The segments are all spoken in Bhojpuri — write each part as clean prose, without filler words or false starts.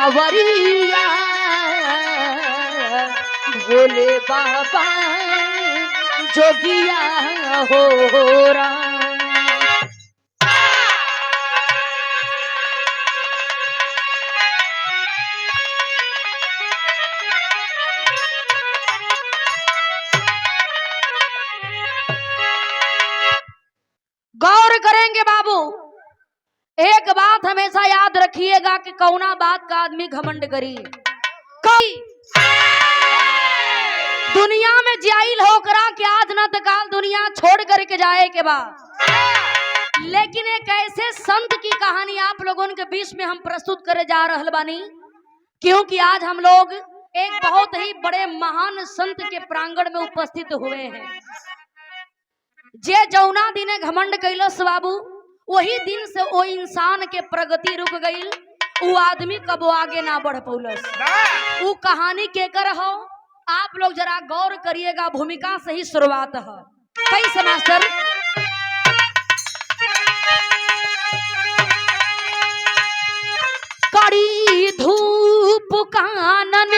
सवरिया भोले बाबा जोगिया हो राम। गौर करेंगे बाबू, एक बात हमेशा याद रखिएगा कि कौना बात का आदमी घमंड करी। दुनिया में जाइल होकरा कि आज न तो काल दुनिया छोड़ करके जाए के बाद। लेकिन एक ऐसे संत की कहानी आप लोगों के बीच में हम प्रस्तुत करे जा रहल बानी, क्योंकि आज हम लोग एक बहुत ही बड़े महान संत के प्रांगण में उपस्थित हुए हैं। जे जौना दिने घमंड कैलस बाबू, वही दिन से वो इंसान के प्रगति रुक गई, वो आदमी कबो आगे ना बढ़ पौलस। वो कहानी केकर हो, आप लोग जरा गौर करिएगा, भूमिका से ही शुरुआत है। कैसे मास्टर? कड़ी धूप कानन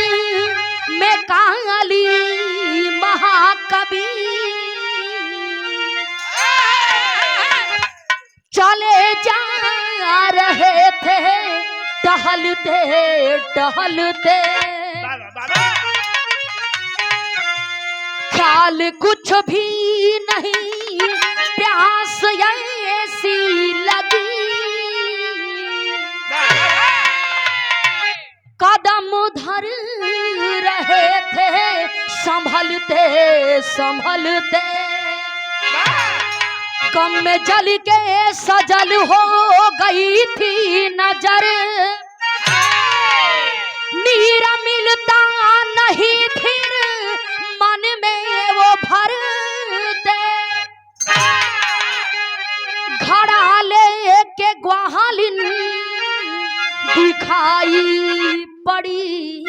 में काली महाकवि चले जा रहे थे टहलते टहलते, ख्याल कुछ भी नहीं प्यास ऐसी लगी, कदम धर रहे थे संभलते संभलते, गम में जल के सजल हो गई थी नजर, नीर मिलता नहीं फिर मन में वो भरते, घड़ा ले के ग्वालिन दिखाई पड़ी,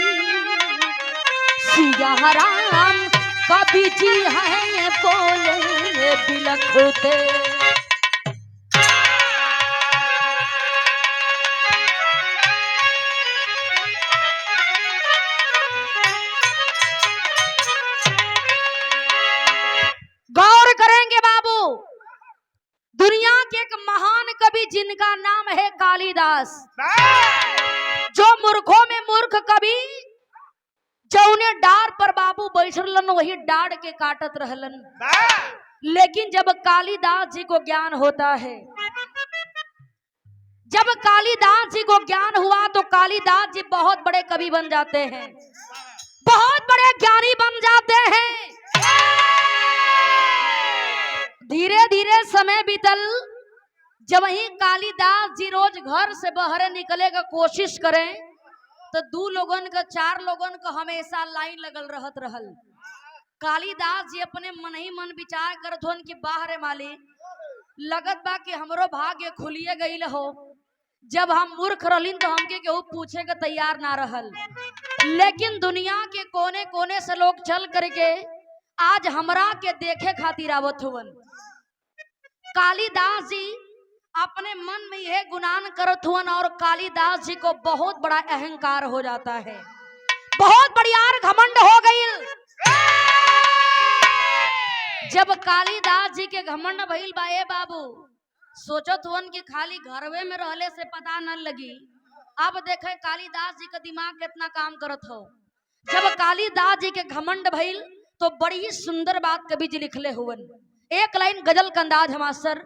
सिया राम कवि जी हैं बोले बिलखते। गौर करेंगे बाबू, दुनिया के एक महान कवि जिनका नाम है कालिदास, जो मूर्खों में मूर्ख कवि, जौने डार पर बाबू बैठलन वही डाड़ के काटत रहलन। लेकिन जब कालिदास जी को ज्ञान होता है, जब कालिदास जी को ज्ञान हुआ तो कालिदास जी बहुत बड़े कवि बन जाते हैं, बहुत बड़े ज्ञानी बन जाते हैं। धीरे धीरे समय बीतल, जब वही कालिदास जी रोज घर से बाहर निकले का कोशिश करें तो 2 लोगन का 4 लोगन का हमेशा लाइन लगल रहत रहल। कालिदास जी अपने मन ही मन विचार करत होन कि बाहर मालिक, लगत बा कि हमरो भाग्य खुलिए गईल हो। जब हम मूर्ख रहलिन तो हमके केहू पूछे के तैयार ना रहल, लेकिन दुनिया के कोने कोने से लोग चल करके आज हमरा के देखे खातिर आवत हुवन। कालिदास जी अपने मन में यह गुनान करत हुवन और कालिदास जी को बहुत बड़ा अहंकार हो जाता है, बहुत बड़ी यार घमंड हो गई। जब कालिदास जी के घमंड भइल बा, ए बाबू सोचत हुवन कि खाली घरवे में रहले से पता न लगी, अब देखे कालिदास जी का दिमाग कितना काम करत हो। जब कालिदास जी के घमंड भइल तो बड़ी ही सुंदर बात कवि जी लिखले हुवन। एक लाइन गजल का अंदाज है मास्टर।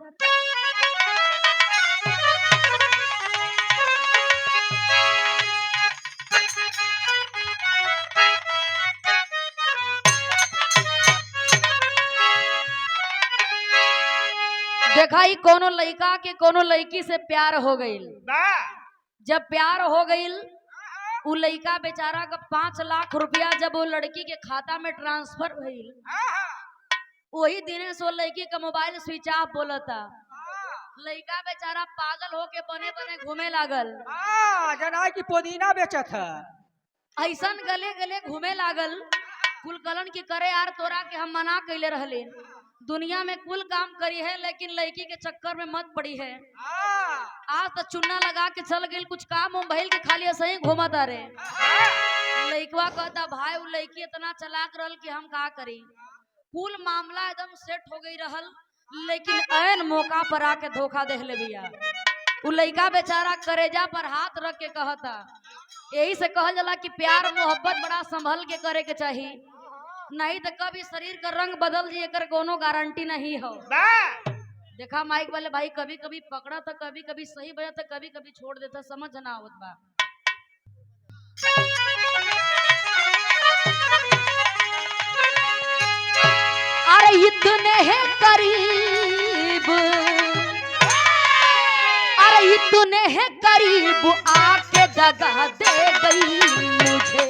देखा ही कोनो लड़का के कोनो लड़की से प्यार हो गईल, जब प्यार हो गईल उ लड़का बेचारा का 5 लाख रुपया जब वो लड़की के खाता में ट्रांसफर भइल, वही दिन से वो लड़की का मोबाइल स्विच ऑफ बोलता। लड़का बेचारा पागल होके बने बने घूमे लागल, जना की पुदीना बेचत है, ऐसा गले गले घूमे लागल। कुल कलन की करे यार, तोरा के हम मना कैले रहले, दुनिया में कुल काम करी है लेकिन लड़की के चक्कर में मत पड़ी है। आज तो चुन्ना लगा के चल गई, कुछ काम उम भइल के खाली ऐसे ही घूमता रे। लइकवा कहता भाई वो लड़की इतना चलाक रहल कि हम का करी। कुल मामला एकदम सेट हो गई रहल, लेकिन ऐन मौका पर आके धोखा दे ले बिया। वो लड़का बेचारा करेजा पर हाथ रख के कहता, यही से कहल जाला कि प्यार मोहब्बत बड़ा संभल के करे के चाहिए, नहीं तो कभी शरीर का रंग बदल जी एकर कोनो गारंटी नहीं हो। देखा माइक वाले भाई, कभी कभी पकड़ा तो कभी कभी सही बजा तो कभी कभी छोड़ देता, समझ ना आवत बा। अरे इतने है करीब, अरे इतने है करीब आके दगा दे गई मुझे।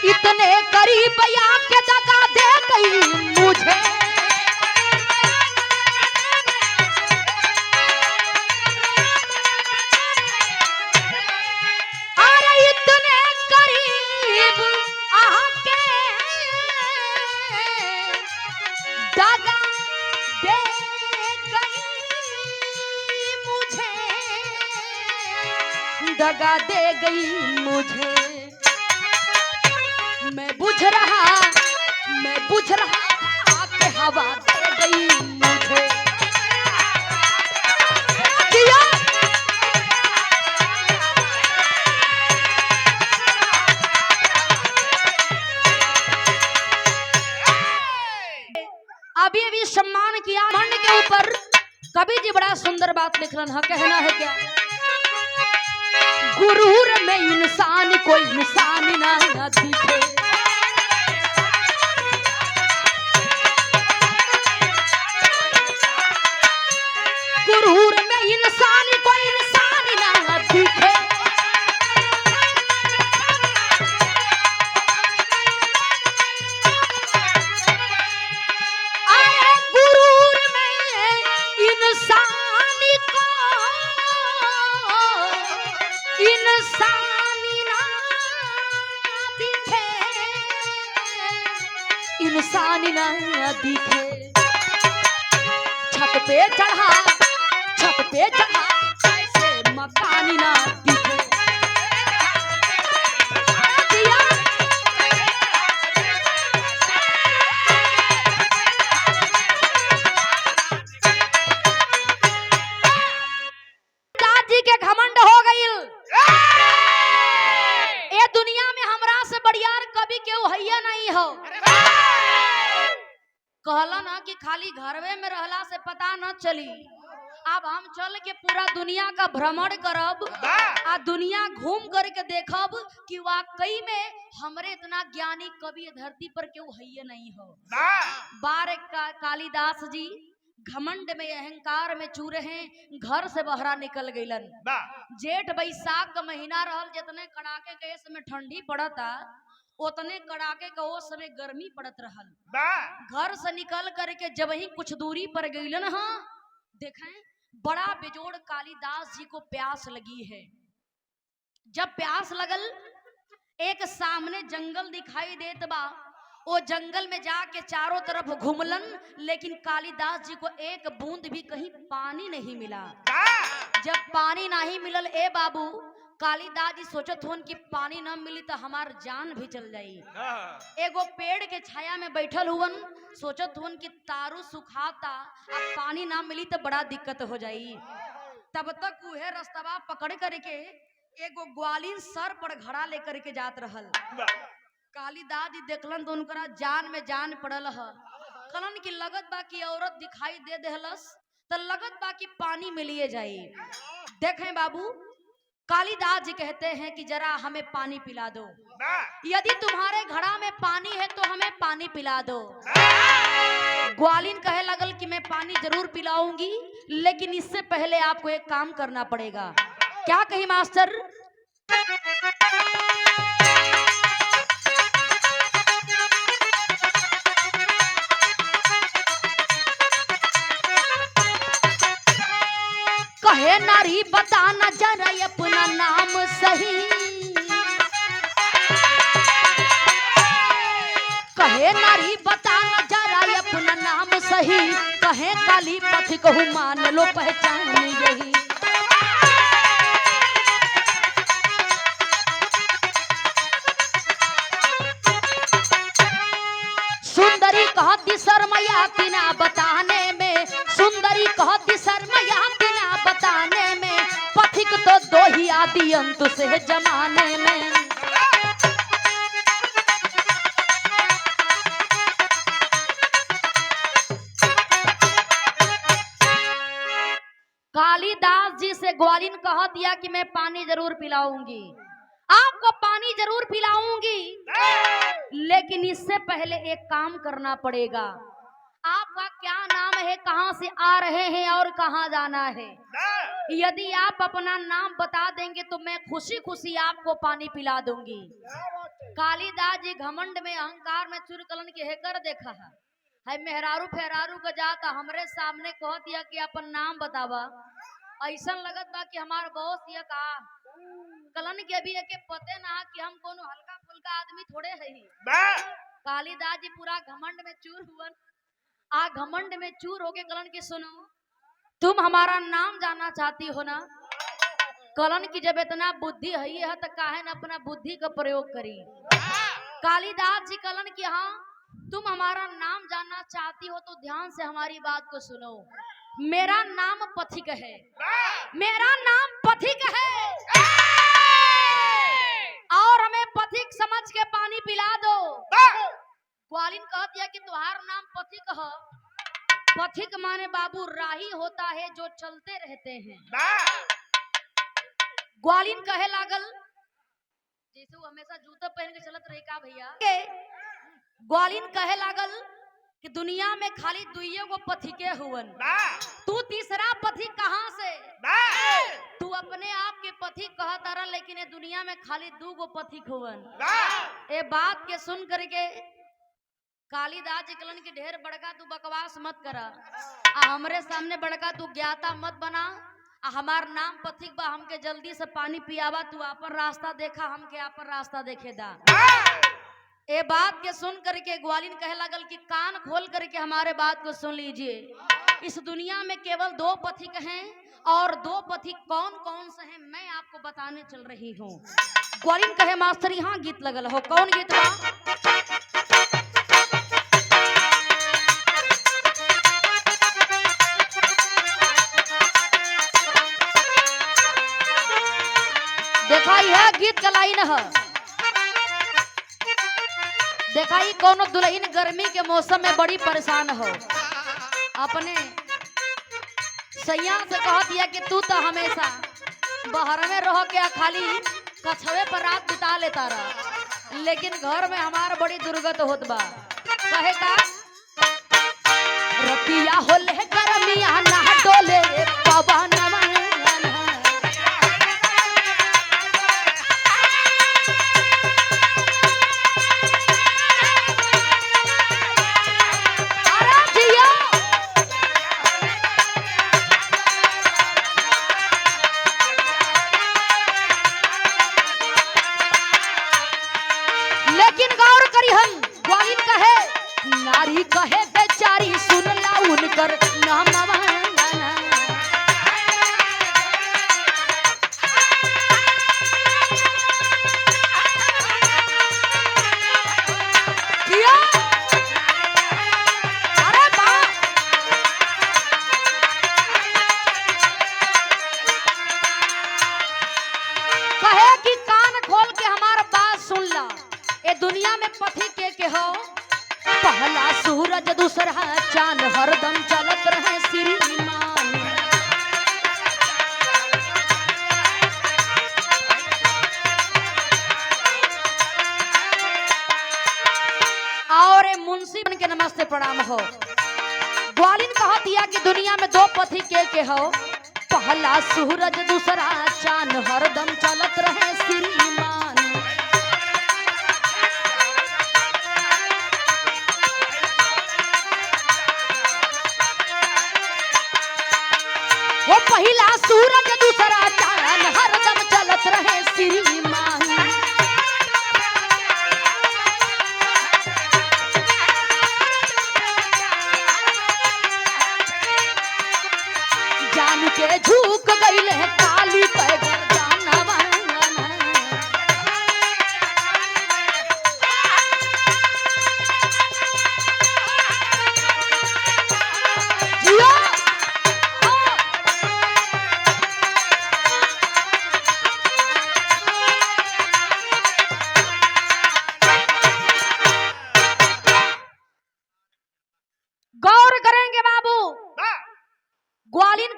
इतने करीब आके दगा दे गई मुझे, अरे इतने करीब आके दगा दे गई मुझे, दगा दे गई मुझे। मैं बुझ रहा आके हवा दे गई मुझे। अभी अभी सम्मान किया मंड के ऊपर कवि जी बड़ा सुंदर बात लिख रहा है, कहना है क्या, गुरूर में इंसान कोई इंसान ना दिखे, गुरूर में इंसान कोई इंसान ना दिखे, अरे गुरूर में इंसान को इंसानी ना दिखे, इंसानी ना दिखे। छत पे चढ़ा ऐसे मकानी ना दिखे। दादी के घमंड हो गई, ये दुनिया में हमरा से बढ़ियार कभी केहू हैया नहीं हो। कहला ना कि खाली घरवे में रहला से पता न चली, अब हम चल के पूरा दुनिया का भ्रमण करब, आ दुनिया घूम करके देखब कि वाकई में हमरे इतना ज्ञानी कवि धरती पर क्यों है नहीं हो। बार कालिदास जी घमंड में अहंकार में चूरे हैं, घर से बहरा निकल गईलन। जेठ बैसाख का महीना रहल, जितने कड़ाके के समय ठंडी पड़ता उतने कड़ाके का वो समय गर्मी पड़त रहल। घर से निकल करके जब ही कुछ दूरी पर गईलन, हाँ देखें बड़ा बेजोड़ कालिदास जी को प्यास लगी है। जब प्यास लगल, एक सामने जंगल दिखाई देत बा, वो जंगल में जाके चारों तरफ घूमलन, लेकिन कालिदास जी को एक बूंद भी कहीं पानी नहीं मिला। जब पानी नहीं मिलल, ए बाबू कालिदास जी सोचत हुन कि पानी न मिली तो हमार जान भी चल जाई। एगो पेड़ के छाया में बैठल हुवन, सोचत हुन कि तारू सुखाता, अब पानी ना मिली तो बड़ा दिक्कत हो जाई। तब तक उहे रास्ता पकड़ करके एगो ग्वालिन सर पर घड़ा लेकर के जात रहल। कालिदास जी देखलन तो उनकरा जान में जान पड़ल ह। कहलन कि लगत बा कि औरत दिखाई दे देहलस, तो लगत बा कि पानी मिलिए जाई। देखें बाबू, कालिदास जी कहते हैं कि जरा हमें पानी पिला दो, यदि तुम्हारे घड़ा में पानी है तो हमें पानी पिला दो। ग्वालिन कहे लगल कि मैं पानी जरूर पिलाऊंगी, लेकिन इससे पहले आपको एक काम करना पड़ेगा। क्या कही मास्टर? कहे नारी बताना जरा अपना नाम सही, ए नारी बता न जरा अपना नाम सही, कहे काली पथ कहूँ मान लो पहचान यही। सुंदरी कहती शर्मया तिना बताने में, सुंदरी कहती शर्मया तिना बताने में, पथिक तो दो ही आदि अंत से जमाने में। कालिदास जी से ग्वालिन कह दिया कि मैं पानी जरूर पिलाऊंगी, आपको पानी जरूर पिलाऊंगी, लेकिन इससे पहले एक काम करना पड़ेगा। आपका क्या नाम है, कहां से आ रहे हैं और कहां जाना है? यदि आप अपना नाम बता देंगे तो मैं खुशी खुशी आपको पानी पिला दूंगी। कालिदास जी घमंड में अहंकार में चुरकलन के हेकर देखा है मेहरारू फेहरारू का जाता हमरे सामने कह दिया कि अपन नाम बतावा। ऐसा लगत बा कि हमार बॉस ये का कलन के भी के पते ना कि हम कोनो हल्का फुल्का आदमी थोड़े है। कालिदास जी पूरा घमंड में चूर हुवन। घमंड में चूर होके कलन की सुनो, तुम हमारा नाम जानना चाहती हो ना? कलन की जब इतना बुद्धि है तो काहे न अपना बुद्धि का प्रयोग करी। कालिदास जी कलन की हाँ तुम हमारा नाम जानना चाहती हो तो ध्यान से हमारी बात को सुनो। मेरा नाम पथिक है, मेरा नाम पथिक है, और हमें पथिक समझ के पानी पिला दो। ग्वालिन कह दिया कि तुम्हारा नाम पथिक है। पथिक माने बाबू राही होता है जो चलते रहते हैं। ग्वालिन कहे लागल जैसे वो हमेशा जूता पहन के चलत रही का भैया। ग्वालिन कहे लागल कि दुनिया में खाली दुइये गो पथिके हुवन, तू तीसरा पथिक कहां से? तू अपने आप के पथिक कहता रहा, लेकिन ये दुनिया में खाली दू गो पथिक हुवन। ये बात के सुन करके कालिदास जी कलन की ढेर बड़का तू बकवास मत करा, हमरे सामने बड़का तू ज्ञाता मत बना। हमार नाम पथिक बा, हमके जल्दी से पानी पियावा, तू आपन रास्ता देखा, हमके आपन रास्ता देखे दा। ये बात के सुन करके ग्वालिन कहे लगल कि कान खोल करके हमारे बात को सुन लीजिए। इस दुनिया में केवल दो पथिक हैं, और दो पथिक कौन कौन से हैं मैं आपको बताने चल रही हूँ। ग्वालिन कहे मास्टर यहाँ गीत लगल हो, कौन गीत बा? देखा यह गीत का लाइन है। देखा ही कोनो दुल्हन गर्मी के मौसम में बड़ी परेशान हो, अपने सैया से कह दिया कि तू तो हमेशा बाहर में रह के खाली कछवे पर रात बिता लेता रहा, लेकिन घर में हमारा बड़ी दुर्गत होत बा। कहे का रतिया होले गर्मिया ना डोले पवन कहे बेचारी सुन ला उनकर नाम कहे कि कान खोल के हमारा बात सुन ला। ए दुनिया में पथिक के हो, पहला सूरज दूसरा चांद हरदम चलत रहे श्रीमान। और मुंशी बन के नमस्ते प्रणाम हो। ग्वालिन कहा दिया कि दुनिया में दो पथिक के हो, पहला सूरज दूसरा चांद हरदम चलत रहे श्रीमान। वो पहला सूरज दूसरा चांद हरदम चलत रहे श्रीमान।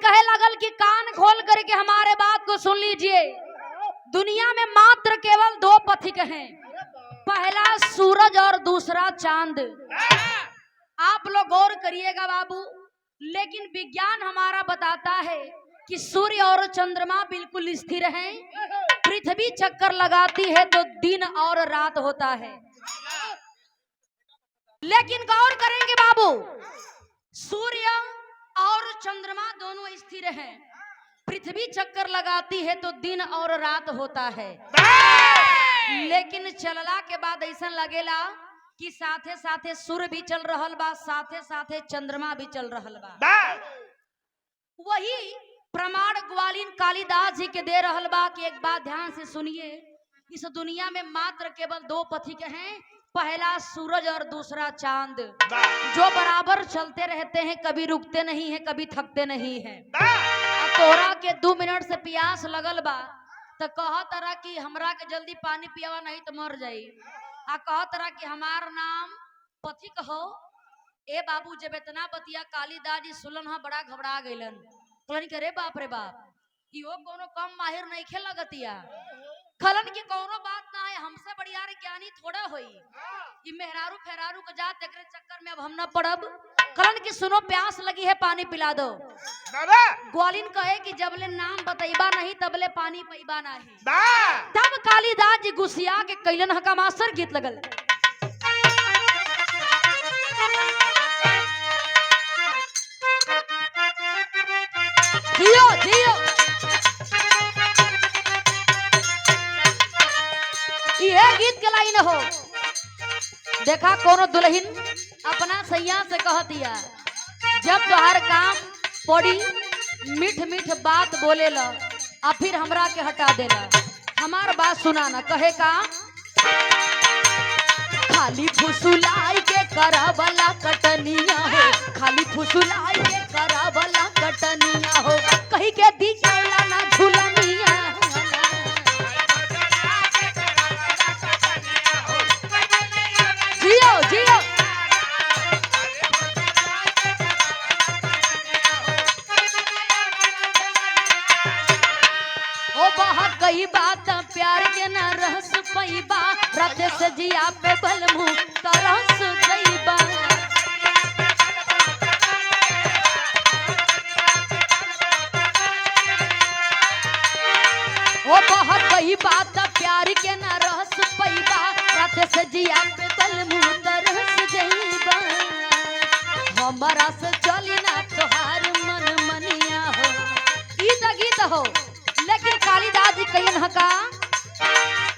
कहे लगल कि कान खोल करके हमारे बात को सुन लीजिए। दुनिया में मात्र केवल दो पथिक हैं, पहला सूरज और दूसरा चांद। आप लोग गौर करिएगा बाबू, लेकिन विज्ञान हमारा बताता है कि सूर्य और चंद्रमा बिल्कुल स्थिर हैं। पृथ्वी चक्कर लगाती है तो दिन और रात होता है। लेकिन गौर करेंगे बाबू, सूर्य और चंद्रमा दोनों स्थिर हैं, पृथ्वी चक्कर लगाती है तो दिन और रात होता है। लेकिन चलला के बाद ऐसा लगेला कि साथे साथे सूर्य भी चल रहल बा, साथे साथे चंद्रमा भी चल रहल बा। वही प्रमाण ग्वालिन कालिदास जी के दे रहल बा कि एक बात ध्यान से सुनिए, इस दुनिया में मात्र केवल दो पथिक हैं, पहला सूरज और दूसरा चांद, जो बराबर चलते रहते हैं, कभी रुकते नहीं है, कभी थकते नहीं है। तोरा के 2 मिनट से प्यास लगल बा तो कह तरह कि हमरा के जल्दी पानी पियावा, नहीं तो मर जाई। कह तरह कि हमार नाम पथिक हो। ए बाबू, जब इतना बतिया कालिदास जी सुनलन हा, बड़ा घबरा गइलन। कहलन कि रे बाप रे बाप, इहो कोनो कम माहिर नहीं खे लगतिया। खलन की कोनो बात ना है, हमसे बढ़िया ज्ञानी थोड़ा होई। ये मेहरारू फेरारू के जात एकरे चक्कर में अब हम ना पड़ब। खलन की सुनो, प्यास लगी है, पानी पिला दो। ग्वालिन कहे कि जबले नाम बतैबा नहीं तबले पानी पैबा नहीं। तब कालिदास जी गुस्सिया के कैलन हका मास्टर गीत लगल। जियो जियो, ये गीत के लाइन हो। देखा कोनो दुल्हन अपना सैया से कह दिया, जब तोहार काम पड़ी मीठ मीठ बात बोले ला और फिर हमरा के हटा देला, हमार बात सुना ना। कहे का खाली फुसुलाई के करावला कटनिया हो, खाली फुसुलाई के करावला कटनिया हो, कहीं के दिखेला ना झुलनिया। जियो जियो, ओ बहुत कई बात प्यार के न रहस पैबा, रात से जिया पे बलमू तरस गईबा। ओ बहुत कई बात प्यार के न रहस पैबा, रात से जिया पे बलमू तरस गईबा। हमारा से चली ना तोहार मन मनिया हो। ई तो गीत हो, लेकिन कालिदास जी कहिन हका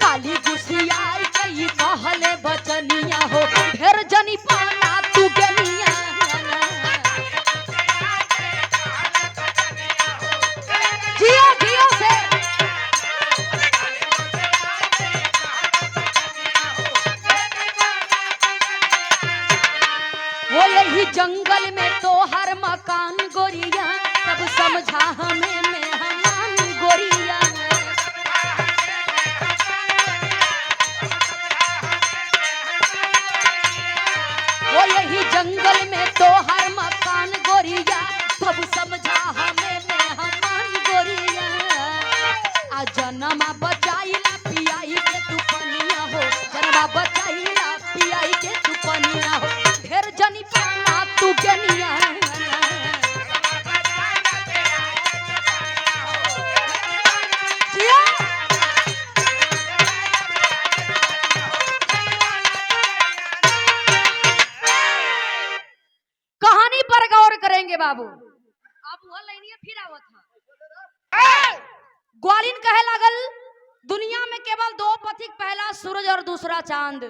काली गुसियाई कई कहले बचनिया हो, ढेर जनी पाना तू गनिया। जियो जियो से, वो यही जंगल में तो हर मकान गोरिया, तब समझा हमें मेहमान गोरिया। वो यही जंगल में तो हर मकान गोरिया, तब समझा हमें मेहमान गोरिया। आ जनमा बचाइला पियाई के तू पनिया हो, जनमा बचाइला पियाई के तू पनिया हो, ढेर जनी पाना तू गनिया। कहानी पर गौर करेंगे बाबू। अब वह लाइनिया फिर आवत था। ग्वालिन कहे लागल दुनिया में केवल दो पथिक, पहला सूरज और दूसरा चांद।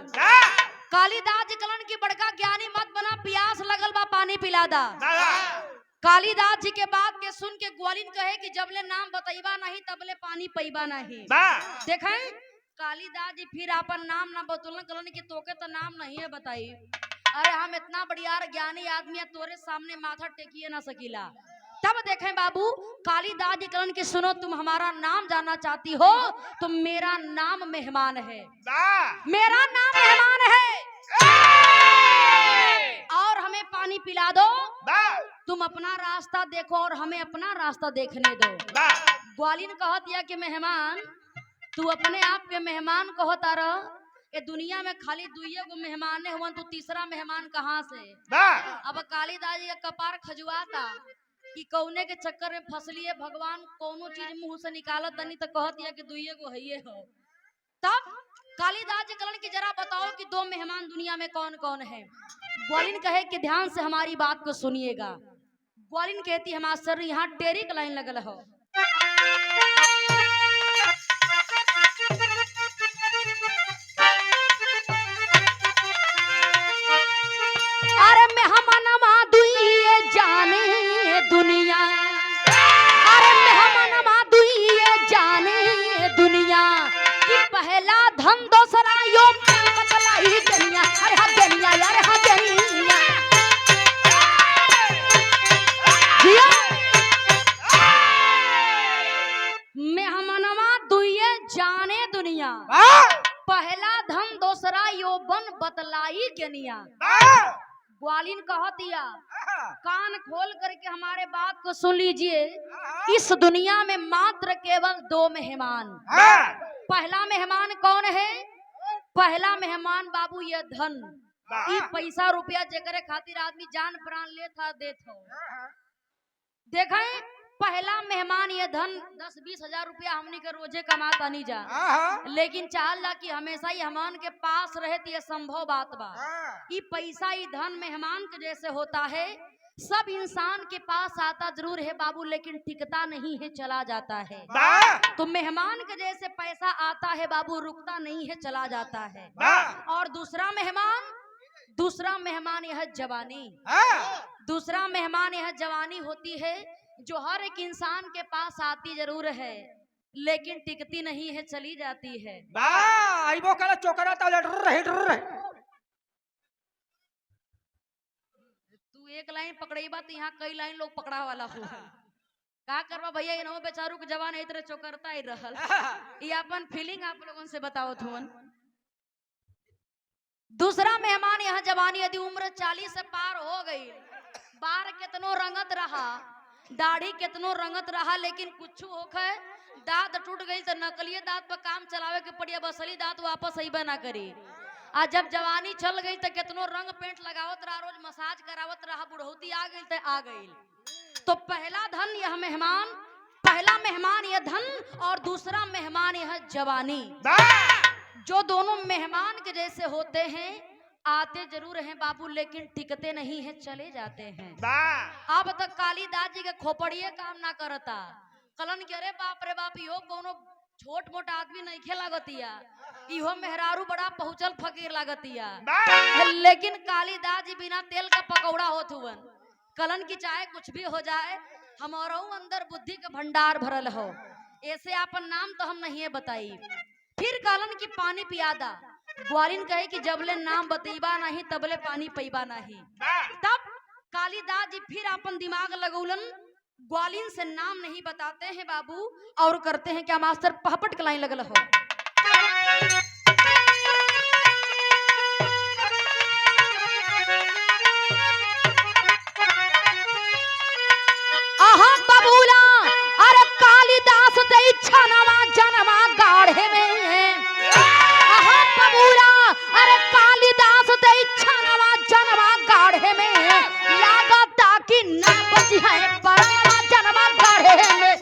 कालिदास जी कलन की बड़का ज्ञानी मत बना, प्यास लगल बा पानी पिला दा। कालिदास जी के बात के सुन के ग्वालिन कहे कि जबले नाम बतैबा नहीं तबले पानी पैबा नहीं। देखें कालिदास जी फिर अपन नाम ना बतौलन, कलन की तोके तो नाम नहीं है बताई। अरे हम इतना बढ़िया ज्ञानी आदमी है, तोरे सामने माथा टेकिए ना सकीला। तब देखें बाबू कालिदास जी कलन की सुनो, तुम हमारा नाम जानना चाहती हो तो मेरा नाम मेहमान है, मेरा नाम मेहमान है, और हमें पानी पिला दो तुम अपना रास्ता देखो और हमें अपना रास्ता देखने दो। ग्वालिन कह दिया कि मेहमान तू अपने आप के मेहमान कहता रह, ये दुनिया में खाली दुइये गो मेहमान हुआ, तू तीसरा मेहमान कहाँ से? अब कालिदास जी का कपार खजुआता कि कौने के चक्कर में फसलिए भगवान, कौनो चीज मुंह से निकालत तनी तो कह दिया कि दुइये गो हइये हो। तब कालिदास जी कहलन कि जरा बताओ कि दो मेहमान दुनिया में कौन कौन है? ग्वालिन कहे कि ध्यान से हमारी बात को सुनिएगा। ग्वालिन कहती है मास्टर यहाँ टेरी का लाइन लगल हो। अरे मेहमानमा दुइये जाने दुनिया, अरे मेहमानमा दुइये जाने दुनिया कि पहला धन दूसरा यो बतलाई दुनिया। अरे हाँ दुनिया, अरे हाँ दुनिया मेहमानमा दुइये जाने दुनिया, पहला धन दूसरा यौवन बतलाई गनिया। ग्वालिन कह दिया कान खोल करके हमारे बात को सुन लीजिए। इस दुनिया में मात्र केवल दो मेहमान। पहला मेहमान कौन है? पहला मेहमान बाबू ये धन, ये पैसा रुपया जेकरे खातिर आदमी जान प्राण ले था देत हो। देखें पहला मेहमान ये धन 10-20 हजार रुपया हमनी के रोजे कमाता नहीं जा, लेकिन चाहल ला कि हमेशा ही हमान के पास रहे तो ये संभव बात बा। ये पैसा ये धन मेहमान के जैसे होता है, सब इंसान के पास आता जरूर है बाबू, लेकिन टिकता नहीं है, चला जाता है। तो मेहमान के जैसे पैसा आता है बाबू, रुकता नहीं है, चला जाता है। और दूसरा मेहमान यह जवानी। दूसरा मेहमान यह जवानी होती है जो हर एक इंसान के पास आती जरूर है, लेकिन टिकती नहीं है, चली जाती है। तू एक लाइन पकड़ी बात, यहाँ कई लाइन लोग पकड़ा वाला हो। का करवा भैया, इन्हों बेचारू के जवान है इतने चौकरता ही रहल। ये अपन फीलिंग आप लोगों से बताओ थुन। दूसरा मेहमान यहाँ जवानी, यदि उम्र 40 से पार हो गई, बार कितनो रंगत रहा, दाढ़ी कितनो रंगत रहा, लेकिन कुछ होखे दांत टूट गई तो नकली दांत पर काम चलावे के पड़ी, असली दांत वापस अइबे ना करी। आ जब जवानी चल गई तो कितनो रंग पेंट लगावत रहा, रोज मसाज करावत रहा, बुढ़ौती आ गई तो आ गई। तो पहला धन यह मेहमान, पहला मेहमान यह धन और दूसरा मेहमान यह जवानी, जो दोनों मेहमान के जैसे होते हैं, आते जरूर हैं बाबू, लेकिन टिकते नहीं हैं, चले जाते हैं। अब तक कालिदास जी के खोपड़िए काम ना करता, कलन के अरे बाप रे बाप, इहो कोनो छोट मोट आदमी नहीं खे लागतिया, इहो मेहरारू बड़ा पहुंचल फकीर लागतिया। लेकिन कालिदास जी बिना तेल का पकौड़ा होत हुवन, कलन की चाहे कुछ भी हो जाए, हमारो अंदर बुद्धि का भंडार भरल हो। ऐसे अपन नाम तो हम नहीं बताई। फिर कालन की पानी पियादा। ग्वालिन कहे कि जबले नाम बतईबा नहीं तबले पानी पीबा नहीं। तब कालिदास जी फिर अपन दिमाग लगौलन, ग्वालिन से नाम नहीं बताते हैं बाबू, और करते हैं क्या मास्टर? पहपट कलाई लगल हो। आहा बबूला, अरे कालिदास दे इच्छा नवा जनवा गाढ़े में, आहा बबूला, अरे कालिदास दे इच्छा नवा जनवा गाढ़े में, लागता कि ना बची है परवा जनवा गाढ़े में।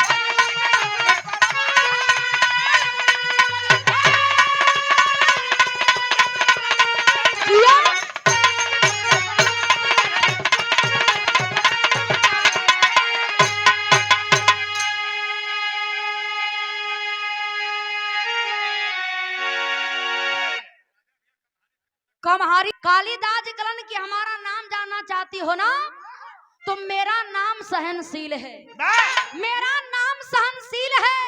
हमारी कालिदास जी कलन कि हमारा नाम जानना चाहती हो ना, तो मेरा नाम सहनशील है, मेरा नाम सहनशील है।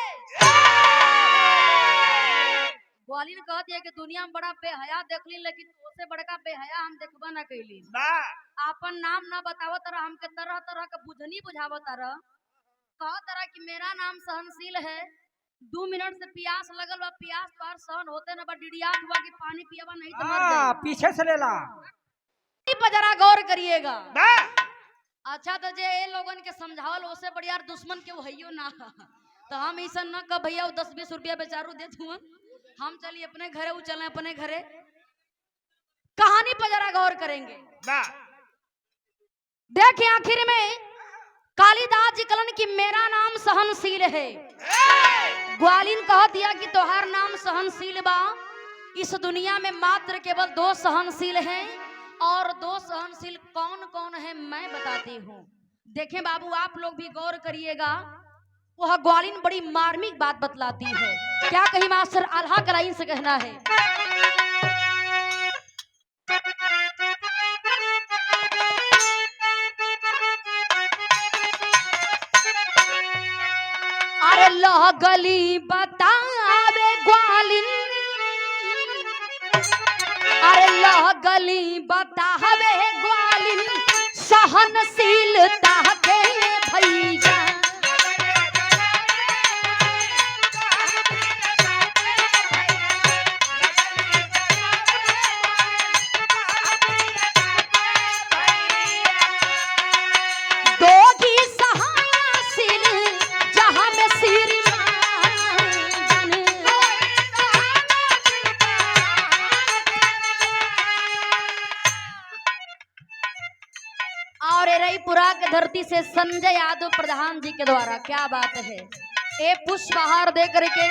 ग्वालिन कह दिया कि दुनिया में बड़ा बेहया देख ली, लेकिन उससे बड़का बेहया हम देखबा ना कैली। अपन नाम ना बतावत रहा, हमके तरह तरह का बुझनी बुझावत रहा, कहत रहा कि मेरा नाम सहनशील है। 2 मिनट से प्यास लगल बा, प्यास पार सहन होते ना, डिडियात हुआ कि पानी पियावा नहीं तो मर जाए। पीछे से लेला। पर जरा गौर करिएगा, अच्छा तो जे ए लोगन के समझावल ओसे बढ़िया दुश्मन के वहियो ना तो हम ऐसा न कह भैया 10-20 रुपया बेचारू दे तू हम चलिए अपने घरे वो चले अपने घरे। कहानी पर जरा गौर करेंगे। देखिए आखिर में कालिदास जी कलन की मेरा नाम सहनशील है। ग्वालिन कह दिया कि तोहार नाम सहनशील बा। इस दुनिया में मात्र केवल 2 सहनशील हैं और 2 सहनशील कौन कौन है मैं बताती हूँ। देखें बाबू आप लोग भी गौर करिएगा। वह ग्वालिन बड़ी मार्मिक बात बतलाती है। क्या कही मास्टर आल्हा कलाइन से कहना है। अरे लगली बतावे ग्वालिन, अरे लगली बतावे ग्वालिन सहनशीलता के भैया। और रईपुरा के धरती से संजय यादव प्रधान जी के द्वारा क्या बात है, एक पुष्पहार दे करके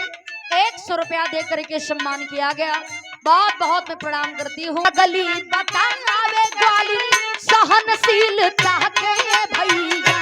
100 रुपया दे करके सम्मान किया गया। बहुत बहुत मैं प्रणाम करती हूँ। गली बतावे ग्वालिन सहनशीलता के भैया।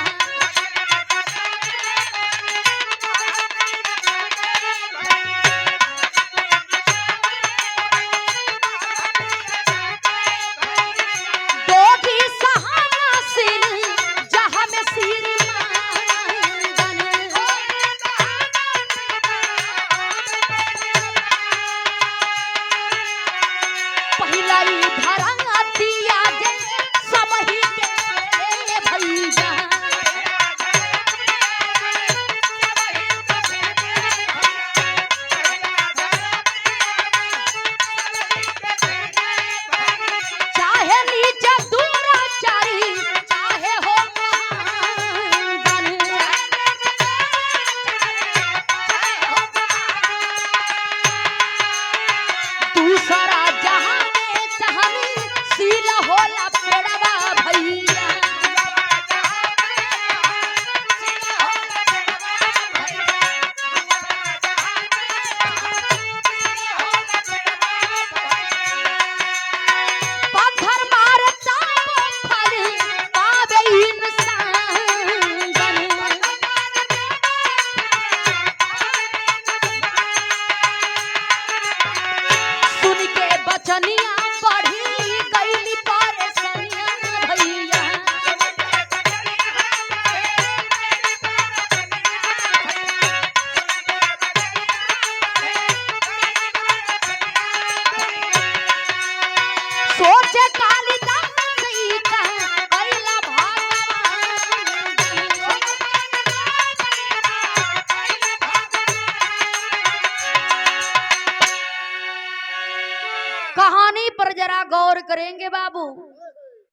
कहानी पर जरा गौर करेंगे बाबू।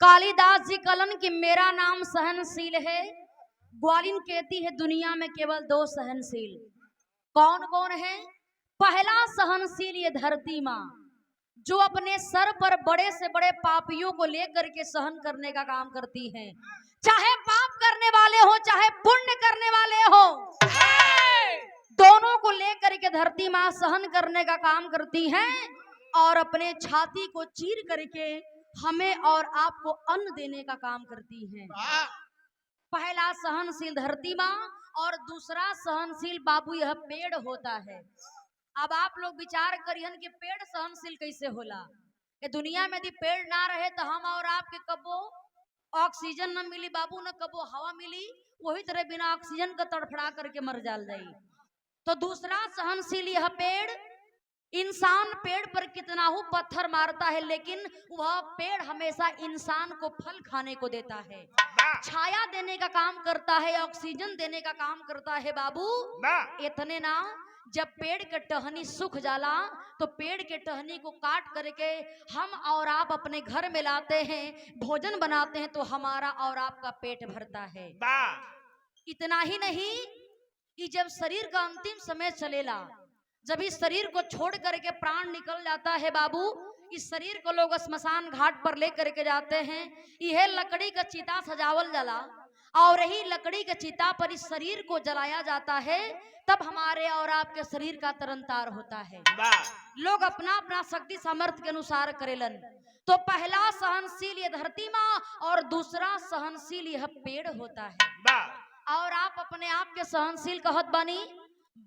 कालिदास जी कलन कि मेरा नाम सहनशील है। ग्वालिन कहती है दुनिया में केवल 2 सहनशील। कौन कौन है? पहला सहनशील ये धरती माँ, जो अपने सर पर बड़े से बड़े पापियों को लेकर के सहन करने का काम करती है। चाहे पाप करने वाले हो चाहे पुण्य करने वाले हो, दोनों को लेकर के धरती माँ सहन करने का काम करती है और अपने छाती को चीर करके हमें और आपको अन्न देने का काम करती है। पहला सहनशील धरती माँ और दूसरा सहनशील बाबू यह पेड़ होता है। अब आप लोग विचार करियन कि पेड़ सहनशील कैसे होला। ये दुनिया में यदि पेड़ ना रहे तो हम और आपके कबो ऑक्सीजन न मिली बाबू, न कबो हवा मिली, वही तरह बिना ऑक्सीजन का तड़फड़ा करके मर जाल जाई। तो दूसरा सहनशील यह पेड़, इंसान पेड़ पर कितना हो पत्थर मारता है लेकिन वह पेड़ हमेशा इंसान को फल खाने को देता है, छाया देने का काम करता है, ऑक्सीजन देने का काम करता है बाबू। इतने ना जब पेड़ के टहनी सूख जाला तो पेड़ के टहनी को काट करके हम और आप अपने घर में लाते हैं, भोजन बनाते हैं, तो हमारा और आपका पेट भरता है। इतना ही नहीं कि जब शरीर का अंतिम समय चलेला, जब इस शरीर को छोड़ करके प्राण निकल जाता है बाबू, इस शरीर को लोग स्मशान घाट पर ले करके जाते हैं। यह लकड़ी का चिता सजावल जाला और यही लकड़ी के चिता पर इस शरीर को जलाया जाता है, तब हमारे और आपके शरीर का तरनतार होता है। लोग अपना अपना शक्ति सामर्थ्य के अनुसार करेलन। तो पहला सहनशील ये धरती माँ और दूसरा सहनशील यह पेड़ होता है। और आप अपने आप के सहनशील कहत बानी,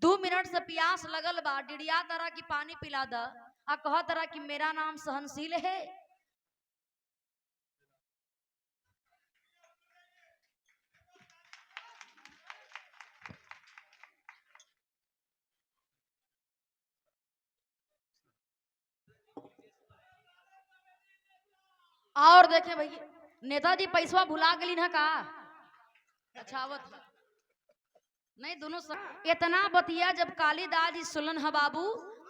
2 मिनट से प्यास लगल बा, डिड़िया तरह की पानी पिला दा, आ कह तरह कि मेरा नाम सहनशील है। और देखे भैया, नेताजी पैसवा भुला गली ना का अच्छावत नहीं, दोनों इतना बतिया जब कालिदास जी सुनन है बाबू,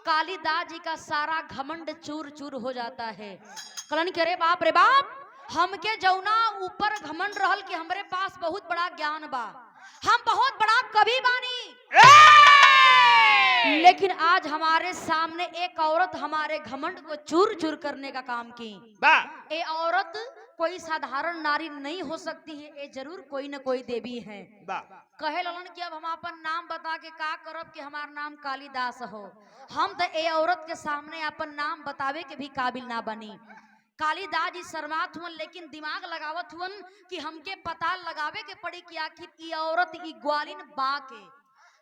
कालिदास जी का सारा घमंड चूर चूर हो जाता है। कलन के रे बाप हमके जौना ऊपर घमंड रहल कि हमरे पास बहुत बड़ा ज्ञान बा, हम बहुत बड़ा कवि बानी, लेकिन आज हमारे सामने एक औरत हमारे घमंड को चूर चूर करने का काम की। ये औरत कोई साधारण नारी नहीं हो सकती है, ये जरूर कोई न कोई देवी है। कहे ललन कि अब हम अपन नाम बता के का करब कि हमार नाम कालिदास हो। हम तो ये औरत के सामने अपन नाम बतावे के भी काबिल ना बनी। कालिदास जी शर्मात हुन, लेकिन दिमाग लगावत हुन कि हमके पता लगावे के पड़ी कि आखिर ये औरत ई ग्वालिन बा के।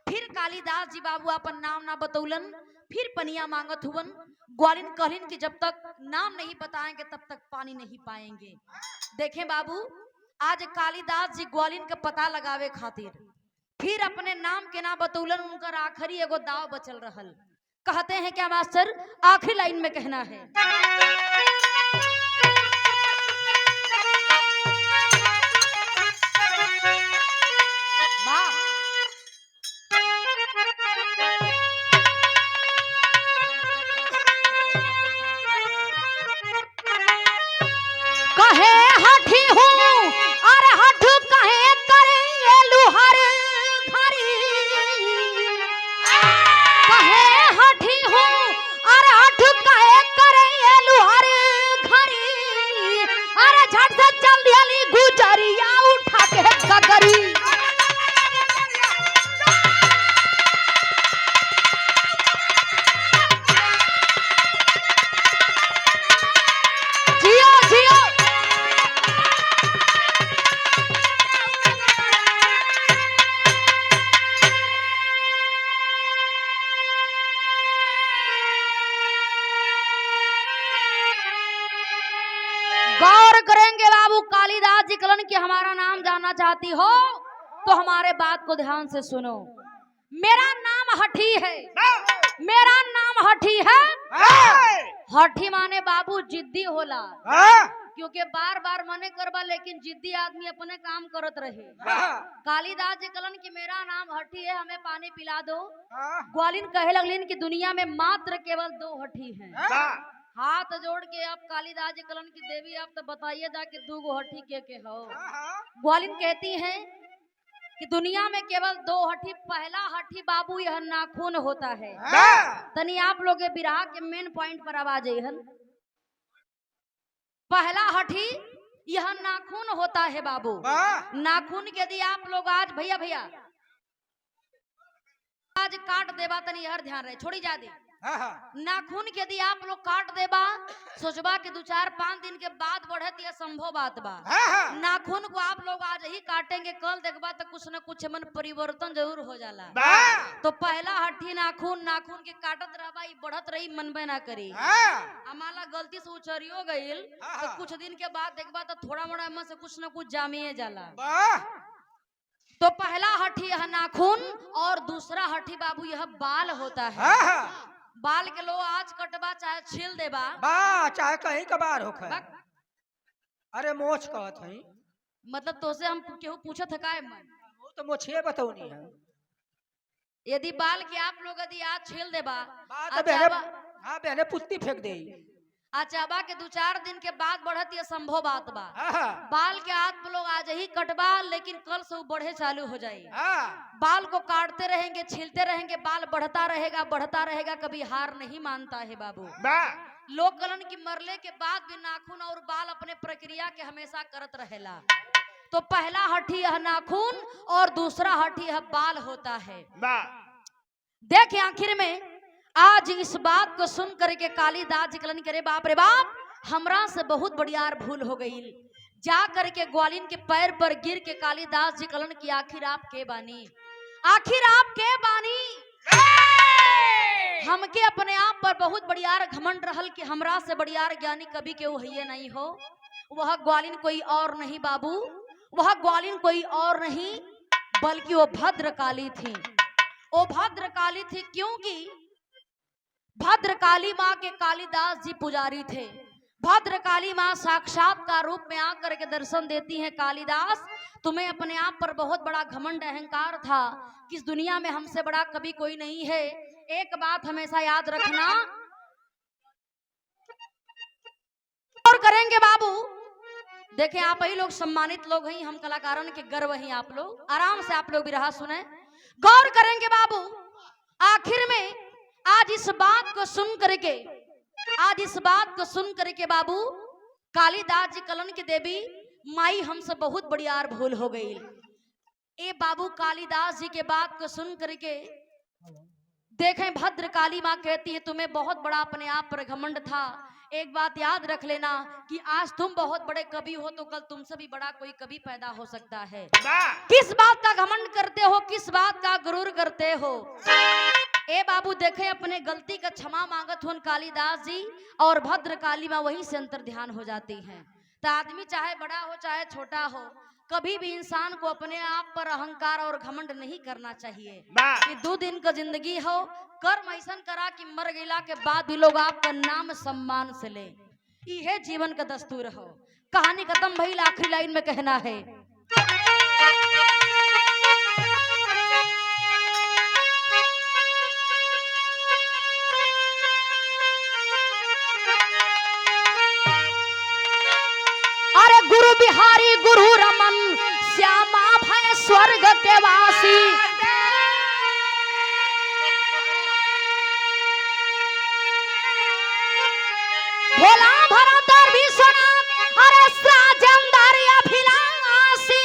फिर कालिदास जी बाबू अपन नाम ना बतौलन, फिर पनिया मांगत हुवन। ग्वालिन कहलिन कि जब तक नाम नहीं बताएंगे तब तक पानी नहीं पाएंगे। देखें बाबू, आज कालिदास जी ग्वालिन का पता लगावे खातिर फिर अपने नाम के ना बतौलन, उनका आखिरी एगो दाव बचल रहल। कहते हैं क्या मास्टर, आखिरी लाइन में कहना है, कहे हठी हूँ अरे हठ कहे करे लुहर घरी, कहे हठी हूँ अरे हठ कहे करे लुहर घरी, अरे झट से चल दियाली गुजरिया उठा के गगरी। गौर करेंगे बाबू, कालिदास जी कलन कि हमारा नाम जानना चाहती हो तो हमारे बात को ध्यान से सुनो। मेरा नाम हठी है, मेरा नाम हठी है। हठी माने बाबू जिद्दी होला, क्योंकि बार बार मने करबा लेकिन जिद्दी आदमी अपने काम करत रहे। कालिदास जी कलन कि मेरा नाम हठी है, हमें पानी पिला दो। ग्वालिन कहे लगलिन कि दुनिया में मात्र केवल 2 हठी हैं। हाथ जोड़ के आप कालिदास जी कलन की देवी आप तो बताइए जा कि 2 गो हठी के हो। ग्वालिन कहती हैं कि दुनिया में केवल 2 हठी। पहला हठी बाबू यह नाखून होता है। तनी आप लोग बिरहा के मेन पॉइंट पर आवाज है। पहला हठी यह नाखून होता है बाबू। नाखून के यदि आप लोग आज भैया आज काट देबा, तनी हर ध्यान रहे, छोड़ी जा दे। नाखून के यदि आप लोग काट देबा, सोचबा कि 2-4-5 दिन के बाद बढ़त, यह संभव बात बा। नाखून को आप लोग आज ही काटेंगे, कल देखबा तो कुछ न कुछ मन परिवर्तन जरूर हो जाला। तो पहला हठी नाखून, नाखून के काटत रहबा, बढ़त रही, मनबे ना करी। हमारा गलती से उचरियो गईल तो कुछ दिन के बाद देखबा तो थोड़ा मोड़ा में से कुछ न कुछ जामिए जाला। तो पहला हठी यह नाखून और दूसरा हठी बाबू यह बाल होता है। बाल के लो आज कटबा चाहे छील देबा, चाहे कहीं कबार हो। अरे मोछ कहत हई, मतलब तो से हम केहू पूछत है काय मन, वो तो मोछिए बतौनी है। यदि बाल के आप लोग यदि आज छील देबा बात बहने हाँ बहने पुत्ती फेंक दे अचाबा के 2-4 दिन के बाद बढ़त ये संभव बात बा। हाँ बाल के आप लोग आज ही कटवा लेकिन कल से वो बढ़े चालू हो जाए। हाँ बाल को काटते रहेंगे छीलते रहेंगे बाल बढ़ता रहेगा कभी हार नहीं मानता है बाबू। लोग कलन की मरले के बाद भी नाखून और बाल अपने प्रक्रिया के हमेशा करत रहेला। तो पहला हठी यह नाखून और दूसरा हठी यह बाल होता है। देखे आखिर में आज इस बात को सुन करके कालिदास जी कलन करे बाप रे बाप हमरा से बहुत बड़ियार भूल हो गई। जा करके ग्वालिन के पैर पर गिर के कालिदास जी कलन की आखिर आप के बानी हमके अपने आप पर बहुत बड़ियार घमंड रहल कि हमरा से बड़ियार ज्ञानी कभी केहू है नहीं हो। वह ग्वालिन कोई और नहीं बाबू, वह ग्वालिन कोई और नहीं बल्कि वो भद्रकाली थी। वो भद्रकाली थी क्योंकि भद्रकाली माँ के कालिदास जी पुजारी थे। भद्रकाली माँ साक्षात का रूप में आकर के दर्शन देती हैं। कालिदास तुम्हें अपने आप पर बहुत बड़ा घमंड अहंकार था कि इस दुनिया में हमसे बड़ा कभी कोई नहीं है। एक बात हमेशा याद रखना और करेंगे बाबू। देखें आप ही लोग सम्मानित लोग हैं, हम कलाकारन के गर्व हैं। आप लोग आराम से आप लोग भी रहा सुने गौर करेंगे बाबू। आखिर में आज इस बात को सुन करके बाबू कालिदास जी कलन की देवी माई हमसे बहुत बड़ियार भूल हो गई। ए बाबू कालिदास जी के बात को सुन करके देखें भद्रकाली माँ कहती है तुम्हें बहुत बड़ा अपने आप पर घमंड था। एक बात याद रख लेना कि आज तुम बहुत बड़े कवि हो तो कल तुमसे भी बड़ा कोई कवि पैदा हो सकता है। किस बात का घमंड करते हो, किस बात का गुरूर करते हो। ए बाबू देखे अपने गलती का क्षमा मांगत हो कालिदास जी और भद्रकाली माँ वहीं से अंतर ध्यान हो जाती हैं। तो आदमी चाहे बड़ा हो चाहे छोटा हो कभी भी इंसान को अपने आप पर अहंकार और घमंड नहीं करना चाहिए। ये 2 दिन का जिंदगी हो कर्म ऐसा करा कि मर गईला के बाद भी लोग आपका नाम सम्मान से ले, यह जीवन का दस्तूर हो। कहानी खत्म भइल, आखिरी लाइन में कहना है अरे गुरु बिहारी गुरु रमन श्यामा भय स्वर्ग के वासी। भोला भरत और विश्वनाथ अरे साजंदार अभिलाषी।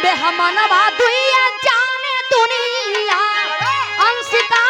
बेहमनवा दुनिया जाने दुनिया अंशिका